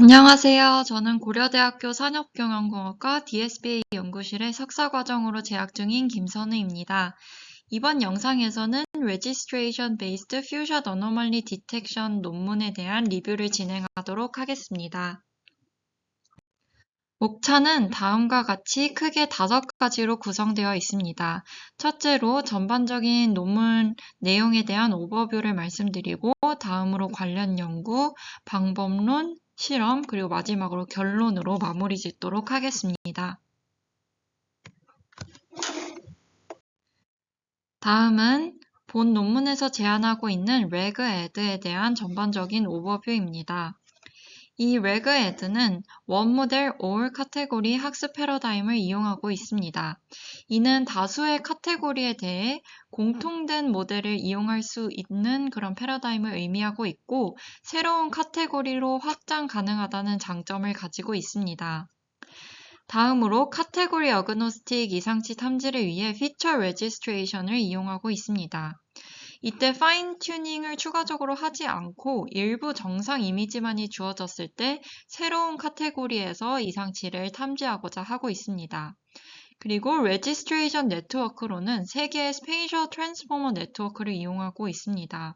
안녕하세요. 저는 고려대학교 산업경영공학과 DSBA 연구실의 석사과정으로 재학 중인 김선우입니다. 이번 영상에서는 Registration Based Fusion Anomaly Detection 논문에 대한 리뷰를 진행하도록 하겠습니다. 목차는 다음과 같이 크게 5가지로 구성되어 있습니다. 첫째로 전반적인 논문 내용에 대한 오버뷰를 말씀드리고, 다음으로 관련 연구, 방법론, 실험, 그리고 마지막으로 결론으로 마무리 짓도록 하겠습니다. 다음은 본 논문에서 제안하고 있는 RegEd에 대한 전반적인 오버뷰입니다. 이 RegEd는 원모델 all 카테고리 학습 패러다임을 이용하고 있습니다. 이는 다수의 카테고리에 대해 공통된 모델을 이용할 수 있는 그런 패러다임을 의미하고 있고, 새로운 카테고리로 확장 가능하다는 장점을 가지고 있습니다. 다음으로 카테고리 어그노스틱 이상치 탐지를 위해 피처 레지스트레이션을 이용하고 있습니다. 이때 파인 튜닝을 추가적으로 하지 않고 일부 정상 이미지만이 주어졌을 때 새로운 카테고리에서 이상치를 탐지하고자 하고 있습니다. 그리고 레지스트레이션 네트워크로는 3개의 스페이셜 트랜스포머 네트워크를 이용하고 있습니다.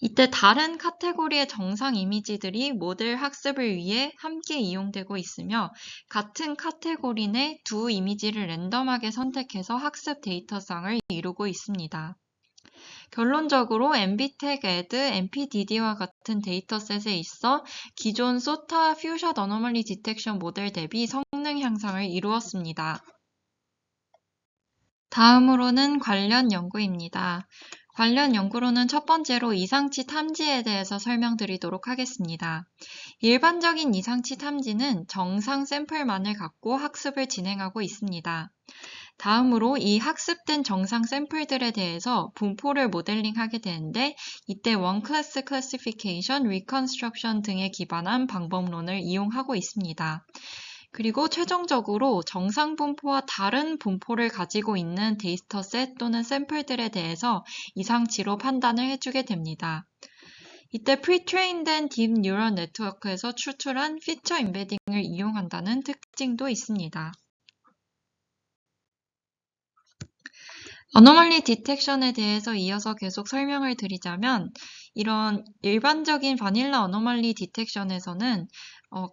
이때 다른 카테고리의 정상 이미지들이 모델 학습을 위해 함께 이용되고 있으며, 같은 카테고리 내 두 이미지를 랜덤하게 선택해서 학습 데이터상을 이루고 있습니다. 결론적으로 MBTech-ED, MPDD와 같은 데이터셋에 있어 기존 SOTA Fusion Anomaly Detection 모델 대비 성능 향상을 이루었습니다. 다음으로는 관련 연구입니다. 관련 연구로는 첫 번째로 이상치 탐지에 대해서 설명드리도록 하겠습니다. 일반적인 이상치 탐지는 정상 샘플만을 갖고 학습을 진행하고 있습니다. 다음으로 이 학습된 정상 샘플들에 대해서 분포를 모델링하게 되는데, 이때 원클래스 클래시피케이션, 리컨스트럭션 등에 기반한 방법론을 이용하고 있습니다. 그리고 최종적으로 정상 분포와 다른 분포를 가지고 있는 데이터셋 또는 샘플들에 대해서 이상치로 판단을 해주게 됩니다. 이때 프리트레인된 딥 뉴럴 네트워크에서 추출한 피처 임베딩을 이용한다는 특징도 있습니다. 어노멀리 디텍션에 대해서 이어서 계속 설명을 드리자면, 이런 일반적인 바닐라 어노멀리 디텍션에서는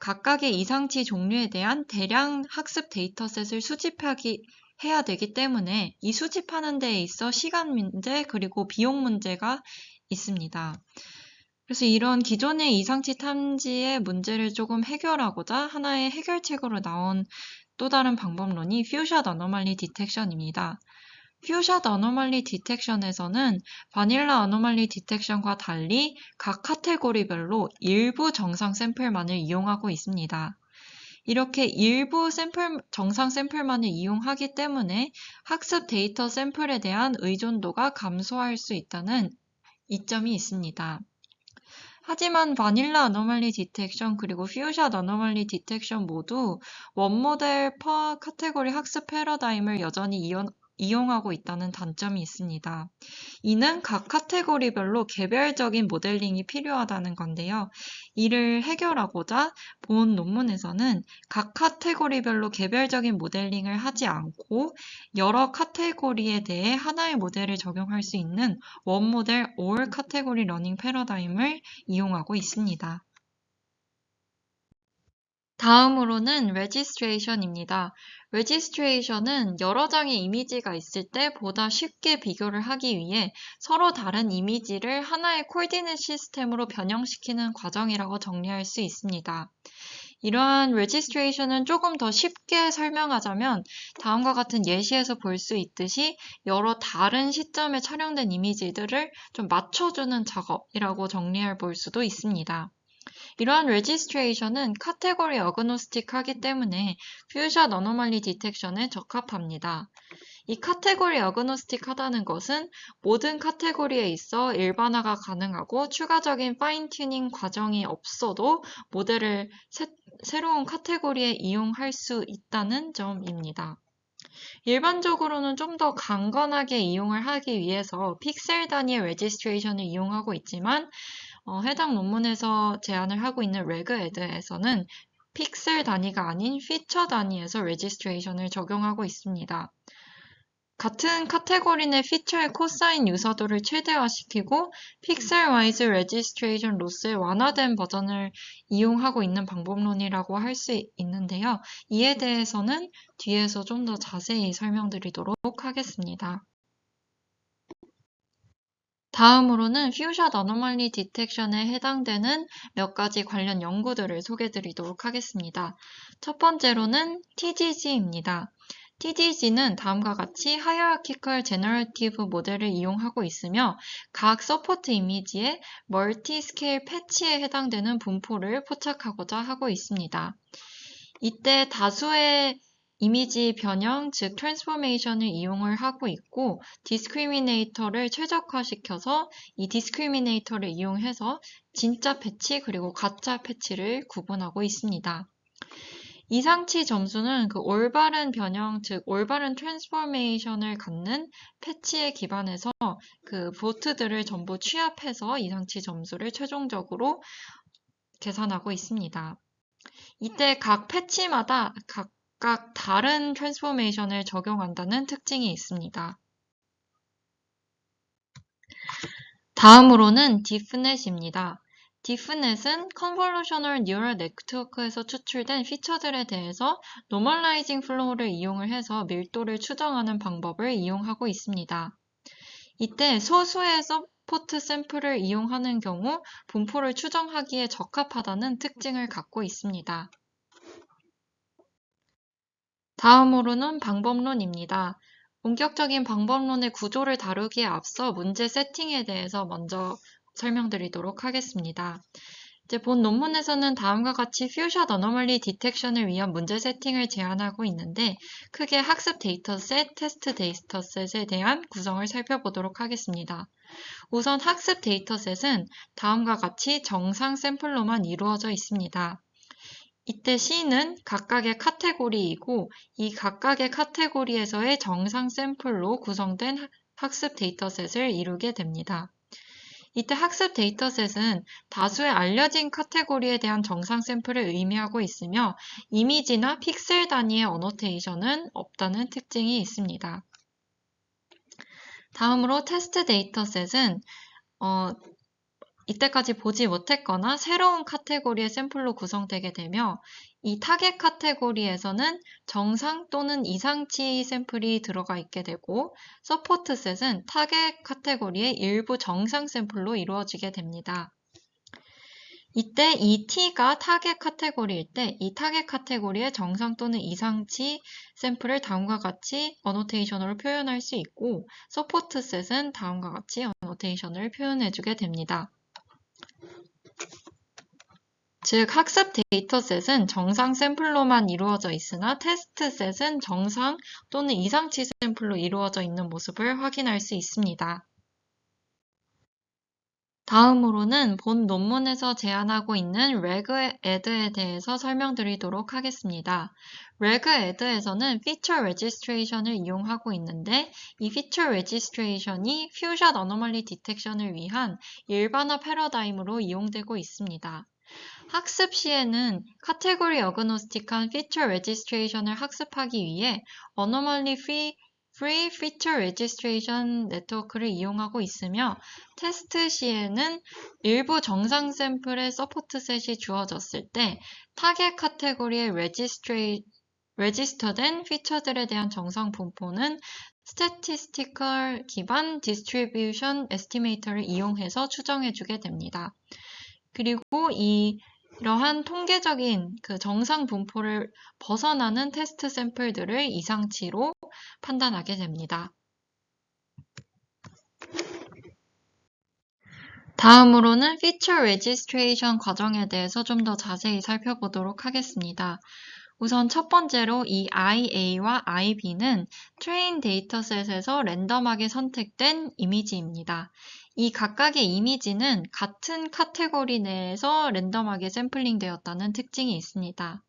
각각의 이상치 종류에 대한 대량 학습 데이터셋을 해야 되기 때문에 이 수집하는 데에 있어 시간 문제 그리고 비용 문제가 있습니다. 그래서 이런 기존의 이상치 탐지의 문제를 조금 해결하고자 하나의 해결책으로 나온 또 다른 방법론이 퓨전 어노멀리 디텍션입니다. 퓨전 어노멀리 디텍션에서는 바닐라 어노멀리 디텍션과 달리 각 카테고리별로 일부 정상 샘플만을 이용하고 있습니다. 이렇게 일부 정상 샘플만을 이용하기 때문에 학습 데이터 샘플에 대한 의존도가 감소할 수 있다는 이점이 있습니다. 하지만 바닐라 어노멀리 디텍션 그리고 퓨전 어노멀리 디텍션 모두 원모델 퍼 카테고리 학습 패러다임을 여전히 이용하고 있다는 단점이 있습니다. 이는 각 카테고리별로 개별적인 모델링이 필요하다는 건데요. 이를 해결하고자 본 논문에서는 각 카테고리별로 개별적인 모델링을 하지 않고 여러 카테고리에 대해 하나의 모델을 적용할 수 있는 원모델 all 카테고리 러닝 패러다임을 이용하고 있습니다. 다음으로는 레지스트레이션입니다. 레지스트레이션은 여러 장의 이미지가 있을 때 보다 쉽게 비교를 하기 위해 서로 다른 이미지를 하나의 코디네이트 시스템으로 변형시키는 과정이라고 정리할 수 있습니다. 이러한 레지스트레이션은 조금 더 쉽게 설명하자면 다음과 같은 예시에서 볼 수 있듯이 여러 다른 시점에 촬영된 이미지들을 좀 맞춰주는 작업이라고 정리해 볼 수도 있습니다. 이러한 레지스트레이션은 카테고리 어그노스틱하기 때문에 퓨전 어노멀리 디텍션에 적합합니다. 이 카테고리 어그노스틱하다는 것은 모든 카테고리에 있어 일반화가 가능하고 추가적인 파인 튜닝 과정이 없어도 모델을 새로운 카테고리에 이용할 수 있다는 점입니다. 일반적으로는 좀 더 강건하게 이용을 하기 위해서 픽셀 단위의 레지스트레이션을 이용하고 있지만 해당 논문에서 제안을 하고 있는 레그에드에서는 픽셀 단위가 아닌 피처 단위에서 레지스트레이션을 적용하고 있습니다. 같은 카테고리 내 피처의 코사인 유사도를 최대화시키고 픽셀 와이즈 레지스트레이션 로스의 완화된 버전을 이용하고 있는 방법론이라고 할 수 있는데요. 이에 대해서는 뒤에서 좀 더 자세히 설명드리도록 하겠습니다. 다음으로는 퓨샷 어노멀리 디텍션에 해당되는 몇 가지 관련 연구들을 소개드리도록 하겠습니다. 첫 번째로는 TGG입니다. TGG는 다음과 같이 하이어라키컬 제너러티브 모델을 이용하고 있으며 각 서포트 이미지의 멀티 스케일 패치에 해당되는 분포를 포착하고자 하고 있습니다. 이때 다수의 이미지 변형, 즉 트랜스포메이션을 이용을 하고 있고 디스크리미네이터를 최적화시켜서 이 디스크리미네이터를 이용해서 진짜 패치 그리고 가짜 패치를 구분하고 있습니다. 이상치 점수는 그 올바른 변형, 즉 올바른 트랜스포메이션을 갖는 패치에 기반해서 그 보트들을 전부 취합해서 이상치 점수를 최종적으로 계산하고 있습니다. 이때 각 패치마다 각각 다른 트랜스포메이션을 적용한다는 특징이 있습니다. 다음으로는 디프넷입니다. 디프넷은 컨볼루셔널 뉴럴 네트워크에서 추출된 피처들에 대해서 노멀라이징 플로우를 이용을 해서 밀도를 추정하는 방법을 이용하고 있습니다. 이때 소수의 서포트 샘플을 이용하는 경우 분포를 추정하기에 적합하다는 특징을 갖고 있습니다. 다음으로는 방법론입니다. 본격적인 방법론의 구조를 다루기에 앞서 문제 세팅에 대해서 먼저 설명드리도록 하겠습니다. 이제 본 논문에서는 다음과 같이 퓨샷 어노멀리 디텍션을 위한 문제 세팅을 제안하고 있는데 크게 학습 데이터셋, 테스트 데이터셋에 대한 구성을 살펴보도록 하겠습니다. 우선 학습 데이터셋은 다음과 같이 정상 샘플로만 이루어져 있습니다. 이때 C는 각각의 카테고리이고 이 각각의 카테고리에서의 정상 샘플로 구성된 학습 데이터셋을 이루게 됩니다. 이때 학습 데이터셋은 다수의 알려진 카테고리에 대한 정상 샘플을 의미하고 있으며 이미지나 픽셀 단위의 어노테이션은 없다는 특징이 있습니다. 다음으로 테스트 데이터셋은 이때까지 보지 못했거나 새로운 카테고리의 샘플로 구성되게 되며 이 타겟 카테고리에서는 정상 또는 이상치 샘플이 들어가 있게 되고 서포트 셋은 타겟 카테고리의 일부 정상 샘플로 이루어지게 됩니다. 이때 이 T가 타겟 카테고리일 때 이 타겟 카테고리의 정상 또는 이상치 샘플을 다음과 같이 어노테이션으로 표현할 수 있고 서포트 셋은 다음과 같이 어노테이션을 표현해주게 됩니다. 즉 학습 데이터셋은 정상 샘플로만 이루어져 있으나 테스트셋은 정상 또는 이상치 샘플로 이루어져 있는 모습을 확인할 수 있습니다. 다음으로는 본 논문에서 제안하고 있는 레그에드에 대해서 설명드리도록 하겠습니다. 레그에드에서는 피처 레지스트레이션을 이용하고 있는데 이 피처 레지스트레이션이 퓨샷 어노멀리 디텍션을 위한 일반화 패러다임으로 이용되고 있습니다. 학습 시에는 카테고리 어그노스틱한 피처 레지스트레이션을 학습하기 위해 어노멀리 free feature registration 네트워크를 이용하고 있으며 테스트 시에는 일부 정상 샘플의 서포트 셋이 주어졌을 때 타겟 카테고리에 레지스터된 피처들에 대한 정상 분포는 statistical 기반 distribution estimator를 이용해서 추정해주게 됩니다. 그리고 이러한 통계적인 그 정상 분포를 벗어나는 테스트 샘플들을 이상치로 판단하게 됩니다. 다음으로는 피처 레지스트레이션 과정에 대해서 좀 더 자세히 살펴보도록 하겠습니다. 우선 첫 번째로 이 IA와 IB는 트레인 데이터셋에서 랜덤하게 선택된 이미지입니다. 이 각각의 이미지는 같은 카테고리 내에서 랜덤하게 샘플링 되었다는 특징이 있습니다.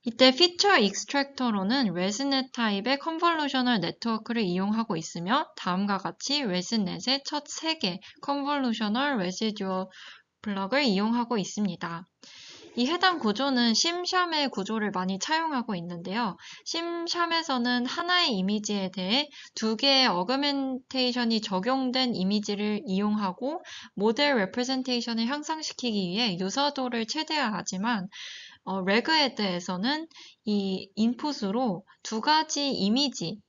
이때 피처 익스트랙터로는 레즈넷 타입의 컨볼루셔널 네트워크를 이용하고 있으며 다음과 같이 레즈넷의 첫 3개 컨볼루셔널 레지듀얼 블럭을 이용하고 있습니다. 이 해당 구조는 심샴의 구조를 많이 차용하고 있는데요. 심샴에서는 하나의 이미지에 대해 두 개의 어그멘테이션이 적용된 이미지를 이용하고 모델 레프레젠테이션을 향상시키기 위해 유사도를 최대화하지만 레그헤드에서는 이 인풋으로 두 가지 이미지,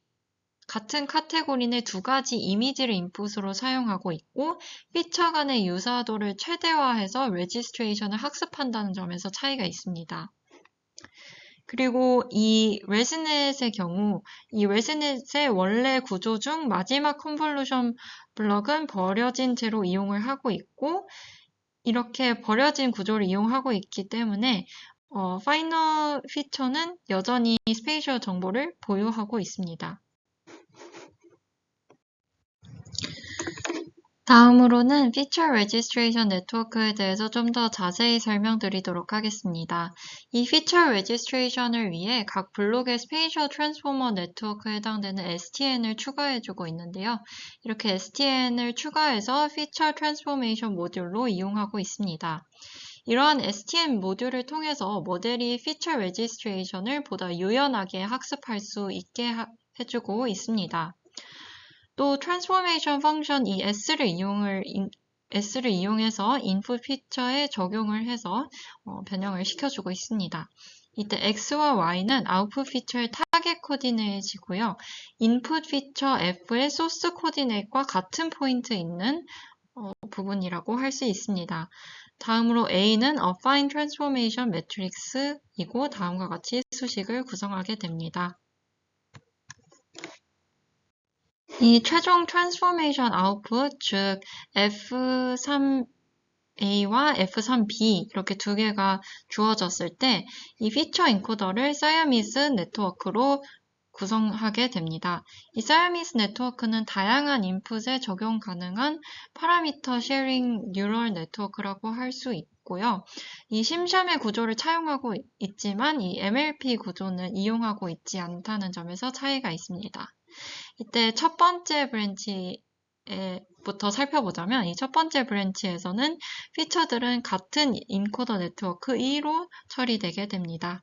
같은 카테고리 내 두 가지 이미지를 인풋으로 사용하고 있고 피처 간의 유사도를 최대화해서 레지스트레이션을 학습한다는 점에서 차이가 있습니다. 그리고 이 레즈넷의 경우 이 레즈넷의 원래 구조 중 마지막 컨볼루션 블럭은 버려진 채로 이용을 하고 있고 이렇게 버려진 구조를 이용하고 있기 때문에 파이널 피처는 여전히 스페이셜 정보를 보유하고 있습니다. 다음으로는 피처 레지스트레이션 네트워크에 대해서 좀 더 자세히 설명드리도록 하겠습니다. 이 피처 레지스트레이션을 위해 각 블록의 스페이셜 트랜스포머 네트워크에 해당되는 STN을 추가해주고 있는데요. 이렇게 STN을 추가해서 피처 트랜스포메이션 모듈로 이용하고 있습니다. 이러한 STN 모듈을 통해서 모델이 피처 레지스트레이션을 보다 유연하게 학습할 수 있게 해주고 있습니다. 또 트랜스포메이션 펑션 이 S를 이용해서 인풋 피처에 적용을 해서 변형을 시켜주고 있습니다. 이때 X와 Y는 아웃풋 피처의 타겟 코디네이트이고요. 인풋 피처 F의 소스 코디네이트과 같은 포인트에 있는 부분이라고 할 수 있습니다. 다음으로 A는 Affine Transformation Matrix이고 다음과 같이 수식을 구성하게 됩니다. 이 최종 트랜스포메이션 아웃풋, 즉 F3A와 F3B 이렇게 두 개가 주어졌을 때 이 피처 인코더를 사이아미스 네트워크로 구성하게 됩니다. 이 사이아미스 네트워크는 다양한 인풋에 적용 가능한 파라미터 쉐어링 뉴럴 네트워크라고 할 수 있고요. 이 심샴의 구조를 차용하고 있지만 이 MLP 구조는 이용하고 있지 않다는 점에서 차이가 있습니다. 이때 첫 번째 브랜치부터 살펴보자면 이 첫 번째 브랜치에서는 피처들은 같은 인코더 네트워크 2로 처리되게 됩니다.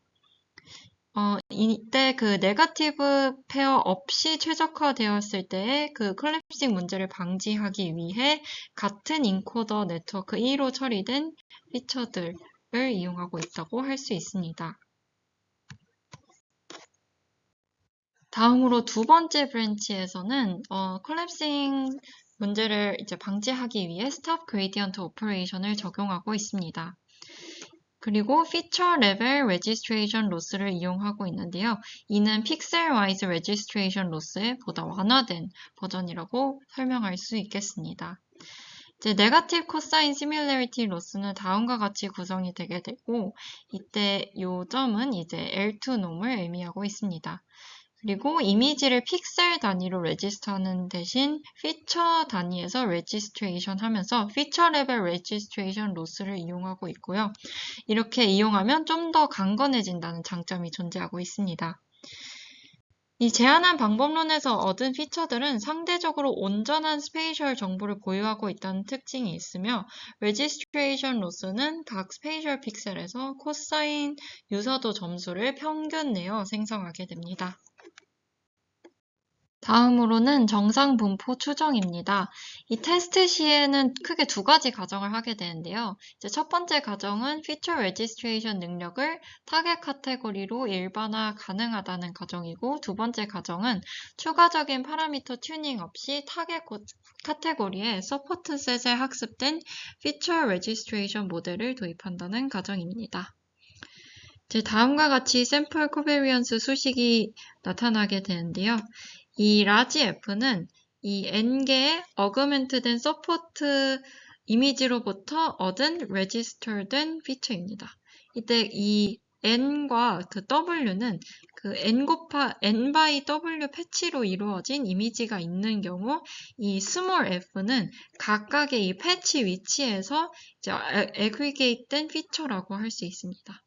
이때 그 네거티브 페어 없이 최적화되었을 때의 그 콜랩싱 문제를 방지하기 위해 같은 인코더 네트워크 2로 처리된 피처들을 이용하고 있다고 할 수 있습니다. 다음으로 두 번째 브랜치에서는 콜랩싱 문제를 이제 방지하기 위해 스탑 그레디언트 오퍼레이션을 적용하고 있습니다. 그리고 피처 레벨 레지스트레이션 로스를 이용하고 있는데요. 이는 픽셀 와이즈 레지스트레이션 로스의 보다 완화된 버전이라고 설명할 수 있겠습니다. 이제 네거티브 코사인 시뮬레리티 로스는 다음과 같이 구성이 되게 되고 이때 이 점은 이제 L2 놈을 의미하고 있습니다. 그리고 이미지를 픽셀 단위로 레지스터하는 대신 피처 단위에서 레지스트레이션 하면서 피처 레벨 레지스트레이션 로스를 이용하고 있고요. 이렇게 이용하면 좀 더 강건해진다는 장점이 존재하고 있습니다. 이 제한한 방법론에서 얻은 피처들은 상대적으로 온전한 스페이셜 정보를 보유하고 있다는 특징이 있으며 레지스트레이션 로스는 각 스페이셜 픽셀에서 코사인 유사도 점수를 평균 내어 생성하게 됩니다. 다음으로는 정상 분포 추정입니다. 이 테스트 시에는 크게 두 가지 가정을 하게 되는데요. 이제 첫 번째 가정은 피처 레지스트레이션 능력을 타겟 카테고리로 일반화 가능하다는 가정이고 두 번째 가정은 추가적인 파라미터 튜닝 없이 타겟 카테고리에 서포트 셋에 학습된 피처 레지스트레이션 모델을 도입한다는 가정입니다. 이제 다음과 같이 샘플 코베리언스 수식이 나타나게 되는데요. 이 라지 F는 이 N개의 어그멘트된 서포트 이미지로부터 얻은 레지스터된 피처입니다. 이때 이 N과 그 W는 그 N by W 패치로 이루어진 이미지가 있는 경우 이 스몰 f는 각각의 이 패치 위치에서 이제 애그리게이트된 피처라고 할 수 있습니다.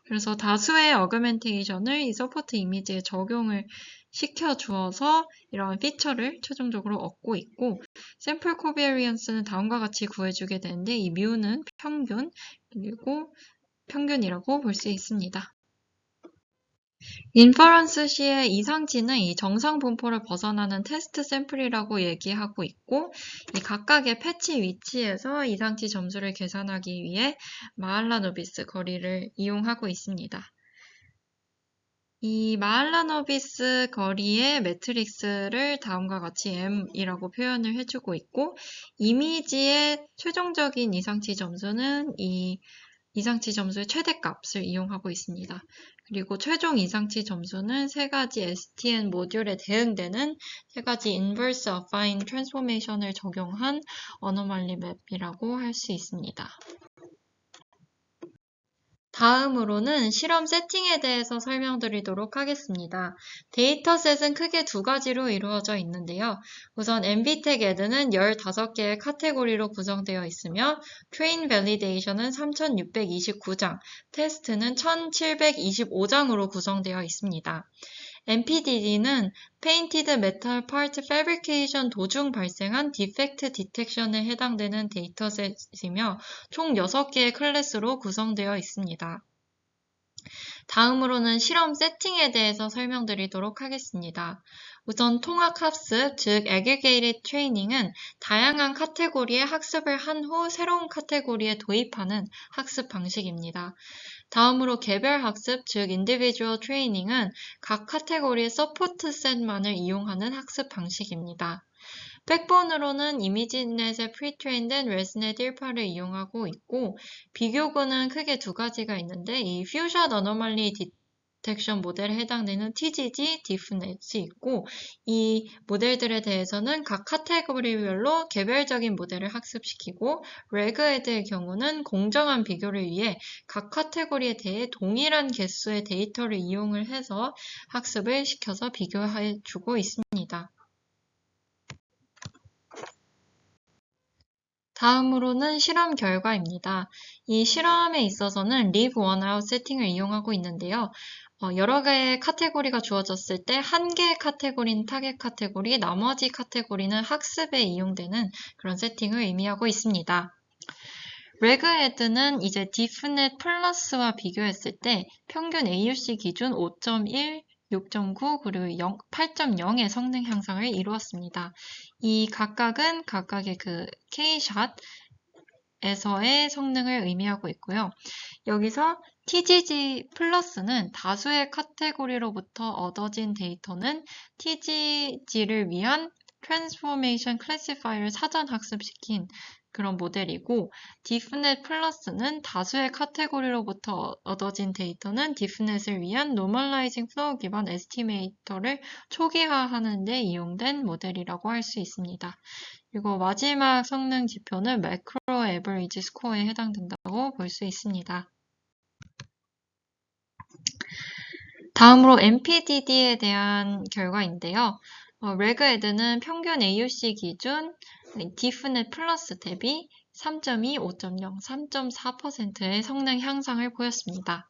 그래서 다수의 어그멘테이션을 이 서포트 이미지에 적용을 시켜주어서 이러한 피처를 최종적으로 얻고 있고 샘플 코비리언스는 다음과 같이 구해주게 되는데 이 뮤는 평균, 그리고 평균이라고 볼 수 있습니다. 인퍼런스 시의 이상치는 이 정상 분포를 벗어나는 테스트 샘플이라고 얘기하고 있고, 이 각각의 패치 위치에서 이상치 점수를 계산하기 위해 마할라노비스 거리를 이용하고 있습니다. 이 마할라노비스 거리의 매트릭스를 다음과 같이 M이라고 표현을 해주고 있고, 이미지의 최종적인 이상치 점수는 이 이상치 점수의 최대값을 이용하고 있습니다. 그리고 최종 이상치 점수는 세 가지 STN 모듈에 대응되는 세 가지 인버스 어파인 트랜스포메이션을 적용한 어노멀리 맵이라고 할 수 있습니다. 다음으로는 실험 세팅에 대해서 설명드리도록 하겠습니다. 데이터셋은 크게 두 가지로 이루어져 있는데요. 우선 MBTech-ED는 15개의 카테고리로 구성되어 있으며 Train Validation은 3629장, 테스트는 1725장으로 구성되어 있습니다. MPDD는 Painted Metal Part Fabrication 도중 발생한 디펙트 디텍션에 해당되는 데이터셋이며 총 6개의 클래스로 구성되어 있습니다. 다음으로는 실험 세팅에 대해서 설명드리도록 하겠습니다. 우선 통합학습, 즉 Aggregated Training은 다양한 카테고리의 학습을 한 후 새로운 카테고리에 도입하는 학습 방식입니다. 다음으로 개별학습, 즉 Individual Training은 각 카테고리의 서포트 셋만을 이용하는 학습 방식입니다. 백본으로는 이미지넷에 프리트레인된 ResNet 1파를 이용하고 있고, 비교군은 크게 두 가지가 있는데 이 퓨샷 어노멀리 디텍션 모델에 해당되는 TGG, DiffNet이 있고, 이 모델들에 대해서는 각 카테고리별로 개별적인 모델을 학습시키고, RegEd의 경우는 공정한 비교를 위해 각 카테고리에 대해 동일한 개수의 데이터를 이용을 해서 학습을 시켜서 비교해주고 있습니다. 다음으로는 실험 결과입니다. 이 실험에 있어서는 Leave One Out 세팅을 이용하고 있는데요. 여러 개의 카테고리가 주어졌을 때 한 개의 카테고리는 타겟 카테고리, 나머지 카테고리는 학습에 이용되는 그런 세팅을 의미하고 있습니다. RegEd는 이제 DiffNet 플러스와 비교했을 때 평균 AUC 기준 5.1, 6.9 그리고 8.0의 성능 향상을 이루었습니다. 이 각각은 각각의 그 K샷에서의 성능을 의미하고 있고요. 여기서 TGG 플러스는 다수의 카테고리로부터 얻어진 데이터는 TGG를 위한 트랜스포메이션 클래시파이어를 사전 학습시킨 그런 모델이고, DiffNet 플러스는 다수의 카테고리로부터 얻어진 데이터는 DiffNet을 위한 Normalizing Flow 기반 에스티메이터를 초기화하는 데 이용된 모델이라고 할 수 있습니다. 그리고 마지막 성능 지표는 매크로 에버리지 스코어에 해당된다고 볼 수 있습니다. 다음으로 MPDD에 대한 결과인데요. RegEd는 평균 AUC 기준 DiffNet 플러스 대비 3.2, 5.0, 3.4%의 성능 향상을 보였습니다.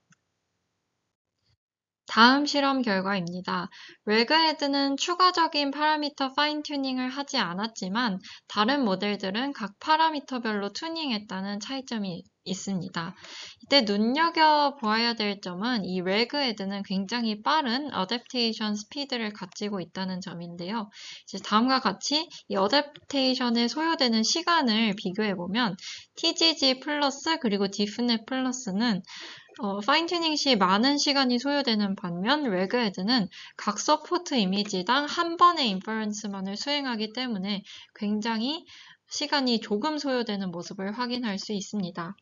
다음 실험 결과입니다. RegEd는 추가적인 파라미터 파인 튜닝을 하지 않았지만 다른 모델들은 각 파라미터별로 튜닝했다는 차이점이 있습니다. 이때 눈여겨보아야 될 점은 이 RegEd는 굉장히 빠른 어댑테이션 스피드를 가지고 있다는 점인데요. 이제 다음과 같이 이 어댑테이션에 소요되는 시간을 비교해보면 TGG 플러스 그리고 DiffNet 플러스는 파인 튜닝 시 많은 시간이 소요되는 반면 RegEd는 각 서포트 이미지당 한 번의 인퍼런스만을 수행하기 때문에 굉장히 시간이 조금 소요되는 모습을 확인할 수 있습니다.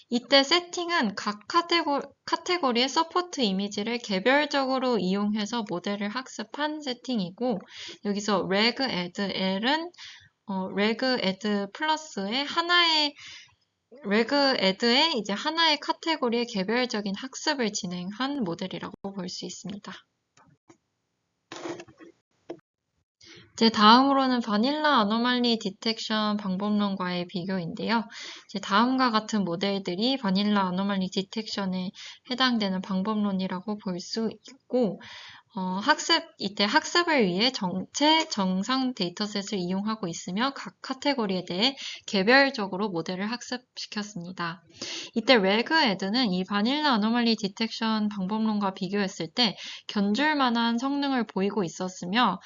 이때 세팅은 각 카테고리의 서포트 이미지를 개별적으로 이용해서 모델을 학습한 세팅이고, 여기서 RegEdL은 RegEd 플러스의 RegEd의 이제 하나의 카테고리의 개별적인 학습을 진행한 모델이라고 볼 수 있습니다. 이제 다음으로는 바닐라 어노말리 디텍션 방법론과의 비교인데요. 이제 다음과 같은 모델들이 바닐라 어노말리 디텍션에 해당되는 방법론이라고 볼 수 있고, 이때 학습을 위해 전체 정상 데이터셋을 이용하고 있으며 각 카테고리에 대해 개별적으로 모델을 학습시켰습니다. 이때 레그에드는 이 바닐라 어노멀리 디텍션 방법론과 비교했을 때 견줄 만한 성능을 보이고 있었으며,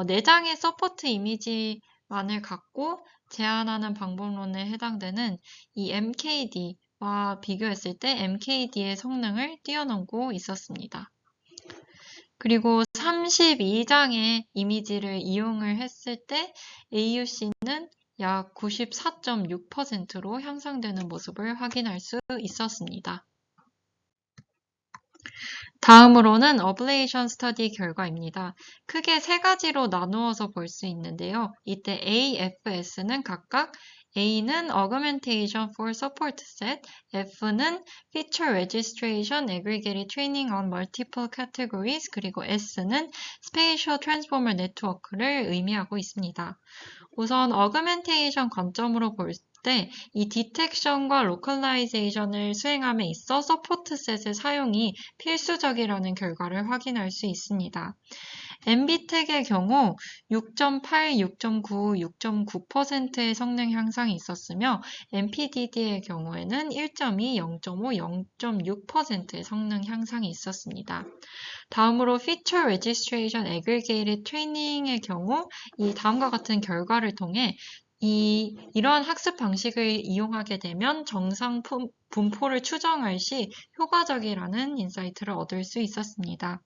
내장의 서포트 이미지만을 갖고 제안하는 방법론에 해당되는 이 MKD와 비교했을 때 MKD의 성능을 뛰어넘고 있었습니다. 그리고 32장의 이미지를 이용을 했을 때 AUC는 약 94.6%로 향상되는 모습을 확인할 수 있었습니다. 다음으로는 어블레이션 스터디 결과입니다. 크게 세 가지로 나누어서 볼 수 있는데요. 이때 AFS는 각각 A는 Augmentation for Support Set, F는 Feature Registration Aggregated Training on Multiple Categories, 그리고 S는 Spatial Transformer Network를 의미하고 있습니다. 우선 어그멘테이션 관점으로 볼 때 이 디텍션과 로컬라이제이션을 수행함에 있어 서포트셋의 사용이 필수적이라는 결과를 확인할 수 있습니다. MB텍의 경우 6.8, 6.9, 6.9%의 성능 향상이 있었으며 MPDD의 경우에는 1.2, 0.5, 0.6%의 성능 향상이 있었습니다. 다음으로 Feature Registration Aggregated Training의 경우 이 다음과 같은 결과를 통해 이러한 학습 방식을 이용하게 되면 정상 분포를 추정할 시 효과적이라는 인사이트를 얻을 수 있었습니다.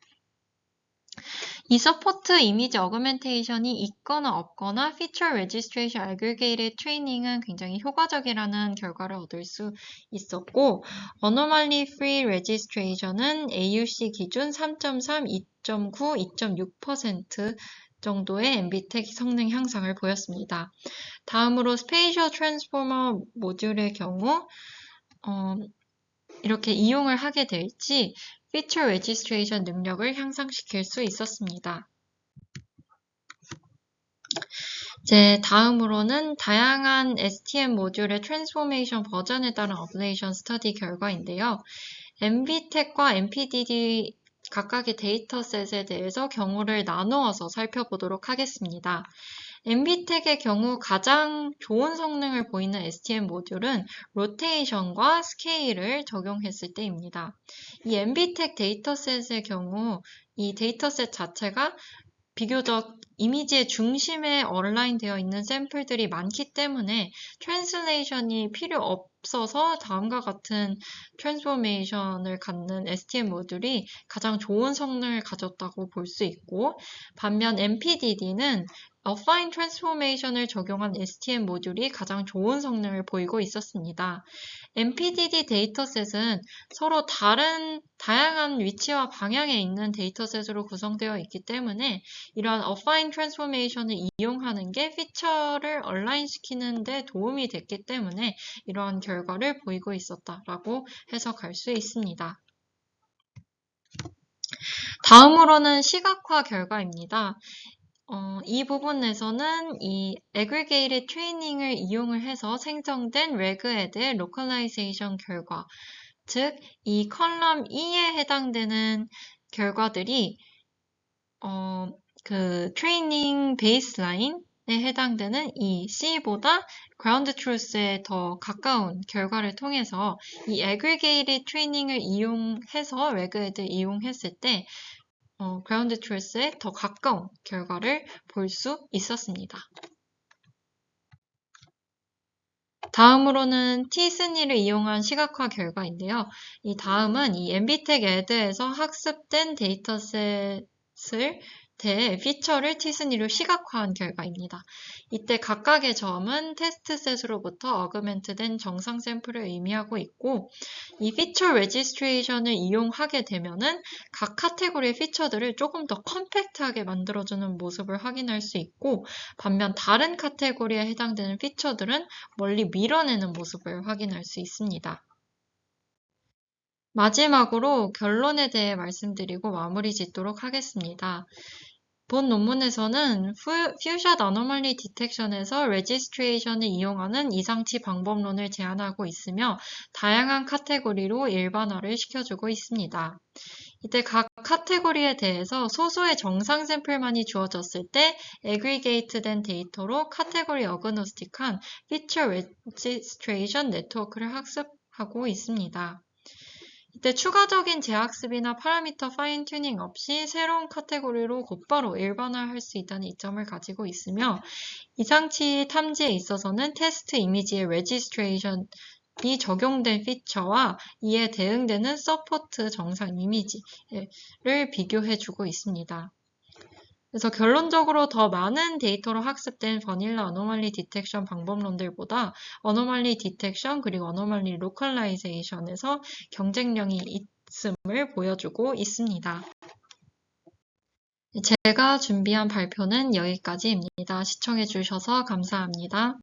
이 서포트 이미지 어그멘테이션이 있거나 없거나 Feature Registration Aggregated Training은 굉장히 효과적이라는 결과를 얻을 수 있었고, Anomaly Free Registration은 AUC 기준 3.3, 2.9, 2.6% 정도의 MB텍 성능 향상을 보였습니다. 다음으로 Spatial Transformer 모듈의 경우 이렇게 이용을 하게 될지 Feature Registration 능력을 향상시킬 수 있었습니다. 이제 다음으로는 다양한 STM 모듈의 트랜스포메이션 버전에 따른 어블레이션 스터디 결과인데요. MB텍과 MPDD 각각의 데이터셋에 대해서 경우를 나누어서 살펴보도록 하겠습니다. MB텍의 경우 가장 좋은 성능을 보이는 STM 모듈은 로테이션과 스케일을 적용했을 때입니다. 이 MB텍 데이터셋의 경우 이 데이터셋 자체가 비교적 이미지의 중심에 얼라인 되어 있는 샘플들이 많기 때문에 트랜슬레이션이 필요 없어서 다음과 같은 트랜스포메이션을 갖는 STM 모듈이 가장 좋은 성능을 가졌다고 볼 수 있고, 반면 MPDD는 Affine Transformation을 적용한 STM 모듈이 가장 좋은 성능을 보이고 있었습니다. MPDD 데이터셋은 서로 다양한 위치와 방향에 있는 데이터셋으로 구성되어 있기 때문에 이러한 Affine Transformation을 이용하는 게 피처를 얼라인시키는 데 도움이 됐기 때문에 이러한 결과를 보이고 있었다라고 해석할 수 있습니다. 다음으로는 시각화 결과입니다. 이 부분에서는 이 Aggregated Training을 이용을 해서 생성된 레그헤드의 Localization 결과, 즉 이 컬럼 2에 해당되는 결과들이 그 트레이닝 베이스라인에 해당되는 이 C보다 Ground Truth에 더 가까운 결과를 통해서 이 Aggregated Training을 이용해서 레그헤드 이용했을 때 Ground Truth에 더 가까운 결과를 볼 수 있었습니다. 다음으로는 T-SNE를 이용한 시각화 결과인데요. 이 다음은 이 MB텍 에드에서 학습된 데이터셋을 대해 피처를 T-SNE로 시각화한 결과입니다. 이때 각각의 점은 테스트셋으로부터 어그멘트된 정상 샘플을 의미하고 있고, 이 피처 레지스트레이션을 이용하게 되면은 각 카테고리의 피처들을 조금 더 컴팩트하게 만들어주는 모습을 확인할 수 있고, 반면 다른 카테고리에 해당되는 피처들은 멀리 밀어내는 모습을 확인할 수 있습니다. 마지막으로 결론에 대해 말씀드리고 마무리 짓도록 하겠습니다. 본 논문에서는 퓨샷 어노멀리 디텍션에서 레지스트레이션을 이용하는 이상치 방법론을 제안하고 있으며 다양한 카테고리로 일반화를 시켜주고 있습니다. 이때 각 카테고리에 대해서 소수의 정상 샘플만이 주어졌을 때 애그리게이트된 데이터로 카테고리 어그노스틱한 피처 레지스트레이션 네트워크를 학습하고 있습니다. 이때 추가적인 재학습이나 파라미터 파인 튜닝 없이 새로운 카테고리로 곧바로 일반화할 수 있다는 이점을 가지고 있으며 이상치 탐지에 있어서는 테스트 이미지의 레지스트레이션이 적용된 피처와 이에 대응되는 서포트 정상 이미지를 비교해주고 있습니다. 그래서 결론적으로 더 많은 데이터로 학습된 버닐라 어노멀리 디텍션 방법론들보다 어노멀리 디텍션 그리고 어노멀리 로컬라이제이션에서 경쟁력이 있음을 보여주고 있습니다. 제가 준비한 발표는 여기까지입니다. 시청해 주셔서 감사합니다.